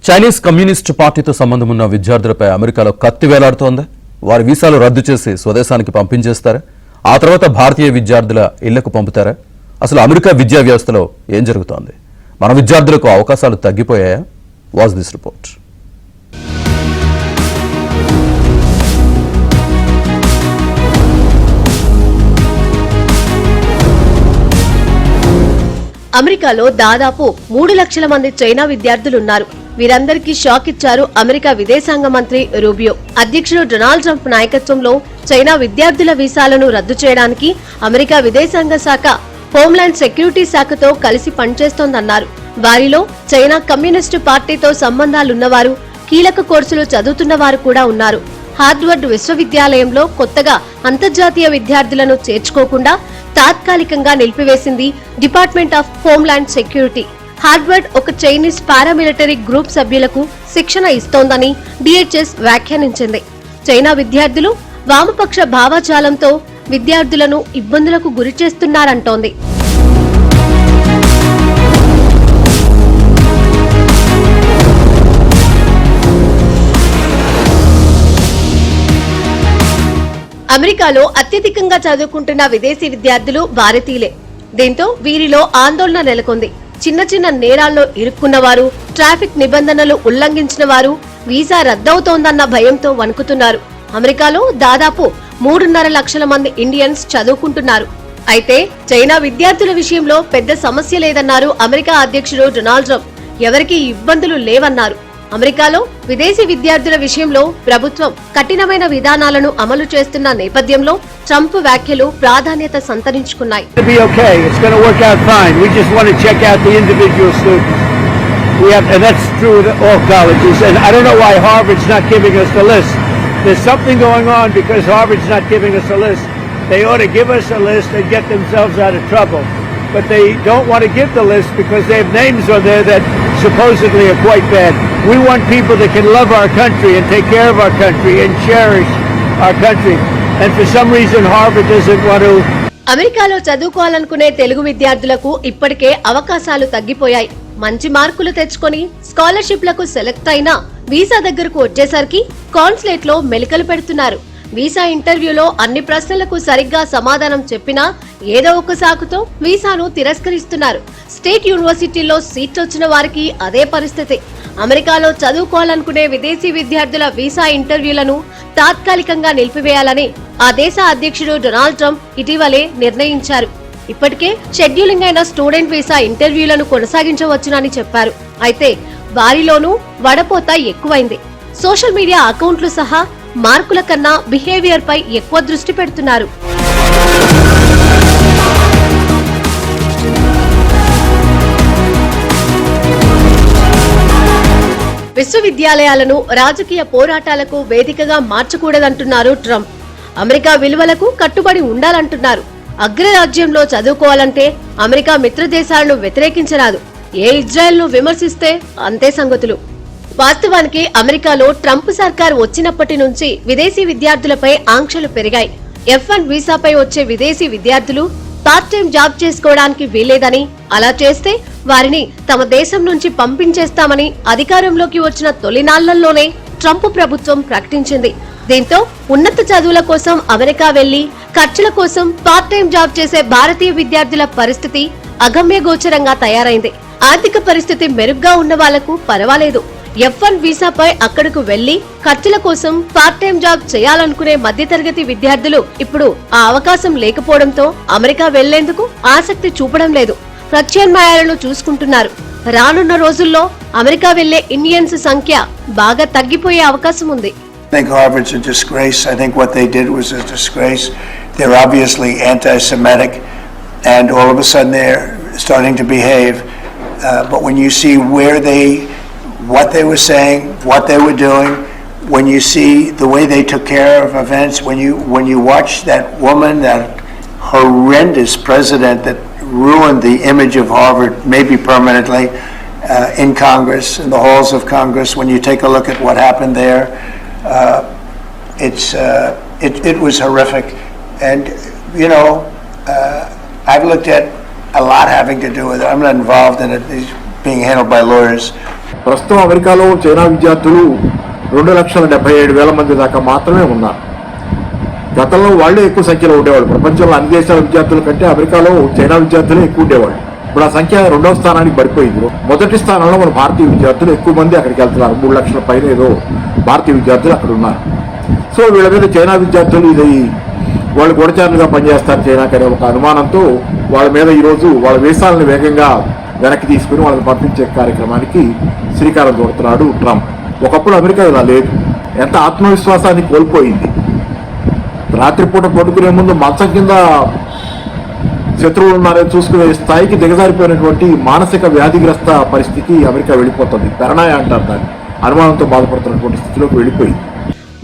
Chinese communist పార్టీతో సంబంధం ఉన్న విద్యార్థులపై అమెరికాలో కత్తి వేలాడుతోంది. వారి వీసాలు రద్దు చేసి స్వదేశానికి పంపించేస్తారా? ఆ తర్వాత భారతీయ విద్యార్థుల ఇళ్లకు పంపుతారా? అసలు అమెరికా విద్యా వ్యవస్థలో ఏం జరుగుతోంది? మన విద్యార్థులకు అవకాశాలు తగ్గిపోయాయా? Watch this report. అమెరికాలో దాదాపు 3 లక్షల మంది చైనా విద్యార్థులున్నారు. వీరందరికీ షాక్ ఇచ్చారు అమెరికా విదేశాంగ మంత్రి రూబియో. అధ్యక్షుడు డొనాల్డ్ ట్రంప్ నాయకత్వంలో చైనా విద్యార్థుల వీసాలను రద్దు చేయడానికి అమెరికా విదేశాంగ శాఖ హోంల్యాండ్ సెక్యూరిటీ శాఖతో కలిసి పనిచేస్తోందన్నారు. వారిలో చైనా కమ్యూనిస్టు పార్టీతో సంబంధాలున్నవారు, కీలక కోర్సులు చదువుతున్న వారు కూడా ఉన్నారు. హార్వర్డ్ విశ్వవిద్యాలయంలో కొత్తగా అంతర్జాతీయ విద్యార్థులను చేర్చుకోకుండా తాత్కాలికంగా నిలిపివేసింది department of homeland security. Harvard ఒక చైనీస్ పారామిలిటరీ గ్రూప్ సభ్యులకు శిక్షణ ఇస్తోందని డిహెచ్ఎస్ వ్యాఖ్యానించింది. చైనా విద్యార్థులు వామపక్ష భావజాలంతో విద్యార్థులను ఇబ్బందులకు గురిచేస్తున్నారంటోంది. అమెరికాలో అత్యధికంగా చదువుకుంటున్న విదేశీ విద్యార్థులు భారతీయులే. దీంతో వీరిలో ఆందోళన నెలకొంది. చిన్న చిన్న నేరాల్లో ఇరుక్కున్నవారు, ట్రాఫిక్ నిబంధనలు ఉల్లంఘించిన వారు వీసా రద్దవుతోందన్న భయంతో వణుకుతున్నారు. అమెరికాలో దాదాపు 3.5 లక్షల మంది ఇండియన్స్ చదువుకుంటున్నారు. అయితే చైనా విద్యార్థుల విషయంలో పెద్ద సమస్య లేదన్నారు అమెరికా అధ్యక్షుడు డొనాల్డ్ ట్రంప్. ఎవరికీ ఇబ్బందులు లేవన్నారు. అమెరికాలో విదేశీ విద్యార్థుల విషయంలో ప్రభుత్వం కఠినమైన విధానాలను అమలు చేస్తున్న నేపథ్యంలో ట్రంప్ వ్యాఖ్యలు ప్రాధాన్యత సంతరించుకున్నాయి. They ought to give us a list and get themselves out of trouble. But they don't want to give the list because they have names on there that supposedly are quite bad. We want people that can love our country and take care of our country and cherish our country. And for some reason Harvard doesn't want to. అమెరికాలో చదువుకోవాలనుకునే తెలుగు విద్యార్థులకు ఇప్పటికే అవకాశాలు తగ్గిపోయాయి. మంచి మార్కులు తెచ్చుకొని స్కాలర్షిప్లకు select అయినా visa దగ్గరకు వచ్చేసరికి కాన్సులేట్ లో మెలికలు పెడుతున్నారు. వీసా ఇంటర్వ్యూలో అన్ని ప్రశ్నలకు సరిగ్గా సమాధానం చెప్పినా ఏదో ఒక సాకుతో వీసాను తిరస్కరిస్తున్నారు. స్టేట్ యూనివర్సిటీల్లో సీట్లు వచ్చిన వారికి అదే పరిస్థితి. అమెరికాలో చదువుకోవాలనుకునే విదేశీ విద్యార్థుల వీసా ఇంటర్వ్యూలను తాత్కాలికంగా నిలిపివేయాలని ఆ దేశ అధ్యక్షుడు డొనాల్డ్ ట్రంప్ ఇటీవలే నిర్ణయించారు. ఇప్పటికే షెడ్యూలింగ్ అయిన స్టూడెంట్ వీసా ఇంటర్వ్యూలను కొనసాగించవచ్చునని చెప్పారు. అయితే వారిలోనూ వడపోత ఎక్కువైంది. సోషల్ మీడియా అకౌంట్లు సహా మార్కుల కన్నా బిహేవియర్ పై ఎక్కువ దృష్టి పెడుతున్నారు. విశ్వవిద్యాలయాలను రాజకీయ పోరాటాలకు వేదికగా మార్చకూడదంటున్నారు ట్రంప్. అమెరికా విలువలకు కట్టుబడి ఉండాలంటున్నారు. అగ్రరాజ్యంలో చదువుకోవాలంటే అమెరికా మిత్ర దేశాలను వ్యతిరేకించరాదు. ఏ ఇజ్రాయెల్ను విమర్శిస్తే అంతే సంగతులు. వాస్తవానికి అమెరికాలో ట్రంప్ సర్కార్ వచ్చినప్పటి నుంచి విదేశీ విద్యార్థులపై ఆంక్షలు పెరిగాయి. F1 వీసాపై వచ్చే విదేశీ విద్యార్థులు పార్ట్ టైం జాబ్ చేసుకోవడానికి వీల్లేదని, అలా చేస్తే వారిని తమ దేశం నుంచి పంపించేస్తామని అధికారంలోకి వచ్చిన తొలినాళ్లలోనే ట్రంప్ ప్రభుత్వం ప్రకటించింది. దీంతో ఉన్నత చదువుల కోసం అమెరికా వెళ్లి ఖర్చుల కోసం పార్ట్ టైం జాబ్ చేసే భారతీయ విద్యార్థుల పరిస్థితి అగమ్యగోచరంగా తయారైంది. ఆర్థిక పరిస్థితి మెరుగ్గా ఉన్న వాళ్లకు పర్వాలేదు. F1 వీసాపై అక్కడకు వెళ్లి ఖర్చుల కోసం పార్ట్ టైం జాబ్ చేయాలనుకునే మధ్యతరగతి విద్యార్థులు ఇప్పుడు ఆ అవకాశం లేకపోవడంతో అమెరికా వెళ్లేందుకు ఆసక్తి చూపడం లేదు. ప్రత్యామ్నాయాలను చూసుకుంటున్నారు. రానున్న రోజుల్లో అమెరికా వెళ్లే ఇండియన్స్ సంఖ్య బాగా తగ్గిపోయే అవకాశం ఉంది. I think Harvard's a disgrace. I think what they did was a disgrace. They're obviously anti-Semitic, and all of a sudden they're starting to behave. But when you see what they were saying, what they were doing, when you see the way they took care of events, when you watch that woman, that horrendous president that ruined the image of Harvard, maybe permanently, in Congress, in the halls of Congress, when you take a look at what happened there, it was horrific. And you know, I've looked at a lot having to do with it. I'm not involved in it. It's being handled by lawyers. ప్రస్తుతం అమెరికాలో China విద్యార్థులు 2,77,000 మంది దాకా మాత్రమే ఉన్నారు. గతంలో వాళ్ళే ఎక్కువ సంఖ్యలో ఉండేవాళ్ళు. ప్రపంచంలో అన్ని దేశాల విద్యార్థుల కంటే అమెరికాలో చైనా విద్యార్థులే ఎక్కువ ఉండేవాళ్ళు. ఇప్పుడు ఆ సంఖ్య 2వ స్థానానికి పడిపోయింది. మొదటి స్థానంలో మన భారతీయ విద్యార్థులు ఎక్కువ మంది అక్కడికి వెళ్తున్నారు. 3 లక్షల పైన ఏదో భారతీయ విద్యార్థులు అక్కడ ఉన్నారు. సో వీళ్ళ మీద చైనా విద్యార్థులు ఇది వాళ్ళు గూఢచారులుగా పనిచేస్తారు చైనాకి అనే ఒక అనుమానంతో వాళ్ళ మీద ఈరోజు వాళ్ళ వీసాలను వేగంగా వెనక్కి తీసుకుని వాళ్ళని పంపించే కార్యక్రమానికి శ్రీకారం చుడుతున్నాడు ట్రంప్. ఒకప్పుడు అమెరికా ఇలా లేదు. ఎంత ఆత్మవిశ్వాసాన్ని కోల్పోయింది. రాత్రిపూట పడుకునే ముందు మంచం కింద శత్రువులు ఉన్నారని చూసుకునే స్థాయికి దిగజారిపోయినటువంటి మానసిక వ్యాధిగ్రస్త పరిస్థితికి అమెరికా వెళ్ళిపోతుంది. పెరణాయ అంటారు దాన్ని. అనుమానంతో బాధపడుతున్నటువంటి స్థితిలోకి వెళ్ళిపోయింది.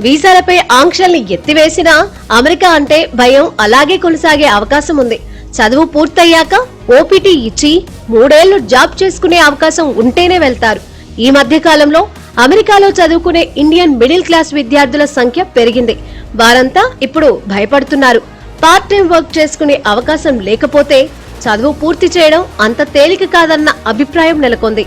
వీసాలపై ఆంక్షల్ని ఎత్తివేసినా అమెరికా అంటే భయం అలాగే కొనసాగే అవకాశం ఉంది. చదువు పూర్తయ్యాక ఓపీటీ ఇచ్చి 3 ఏళ్లు జాబ్ చేసుకునే అవకాశం ఉంటేనే వెళ్తారు. ఈ మధ్య కాలంలో అమెరికాలో చదువుకునే ఇండియన్ మిడిల్ క్లాస్ విద్యార్థుల సంఖ్య పెరిగింది. వారంతా ఇప్పుడు భయపడుతున్నారు. పార్ట్ టైం వర్క్ చేసుకునే అవకాశం లేకపోతే చదువు పూర్తి చేయడం అంత తేలిక కాదన్న అభిప్రాయం నెలకొంది.